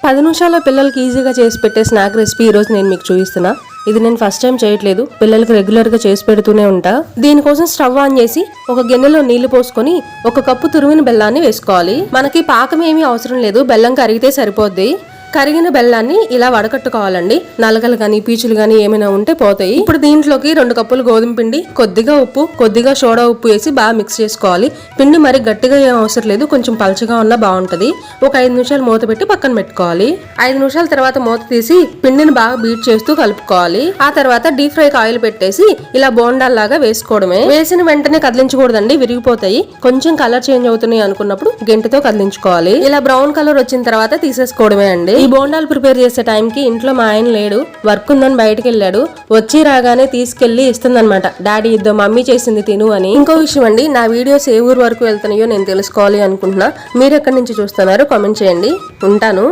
10 నిమిషాల్లో పిల్లలకి ఈజీగా చేసి పెట్టే స్నాక్ రెసిపీ ఈ రోజు నేను మీకు చూపిస్తున్నా. ఇది నేను ఫస్ట్ టైం చేయట్లేదు, పిల్లలకి రెగ్యులర్ గా చేసి పెడుతూనే ఉంటా. దీనికోసం స్టవ్ ఆన్ చేసి ఒక గిన్నెలో నీళ్లు పోసుకొని 1 కప్పు తురిమిన బెల్లాన్ని వేసుకోవాలి. మనకి పాకం ఏమీ అవసరం లేదు, బెల్లం కరిగితే సరిపోద్ది. కరిగిన బెల్లాన్ని ఇలా వడకట్టుకోవాలండి. నలగలు గానీ పీచులు గానీ ఏమైనా ఉంటే పోతాయి. ఇప్పుడు దీంట్లోకి 2 కప్పులు గోధుమ పిండి, కొద్దిగా ఉప్పు, కొద్దిగా సోడా ఉప్పు వేసి బాగా మిక్స్ చేసుకోవాలి. పిండి మరి గట్టిగా ఏం అవసరం లేదు, కొంచెం పలచగా ఉన్నా బాగుంటది. ఒక 5 నిమిషాలు మూత పెట్టి పక్కన పెట్టుకోవాలి. 5 నిమిషాల తర్వాత మూత తీసి పిండిని బాగా బీట్ చేస్తూ కలుపుకోవాలి. ఆ తర్వాత డీప్ ఫ్రై ఆయిల్ పెట్టేసి ఇలా బోండాల్లాగా వేసుకోవడమే. వేసిన వెంటనే కదిలించకూడదండి, విరిగిపోతాయి. కొంచెం కలర్ చేంజ్ అవుతున్నాయి అనుకున్నప్పుడు గంటెతో కదిలించుకోవాలి. ఇలా బ్రౌన్ కలర్ వచ్చిన తర్వాత తీసేసుకోవడమే అండి. ఈ బోండాలు ప్రిపేర్ చేసే టైంకి ఇంట్లో మా ఆయన లేడు, వర్క్ ఉందని బయటకు వెళ్ళాడు. వచ్చి రాగానే తీసుకెళ్లి ఇస్తుందన్నమాట. డాడీ ఇద్దో మమ్మీ చేసింది తిను అని. ఇంకో విషయం అండి, నా వీడియోస్ ఏ ఊరు వరకు వెళ్తున్నాయో నేను తెలుసుకోవాలి అనుకుంటున్నా. మీరు ఎక్కడి నుంచి చూస్తున్నారు కామెంట్ చేయండి. ఉంటాను.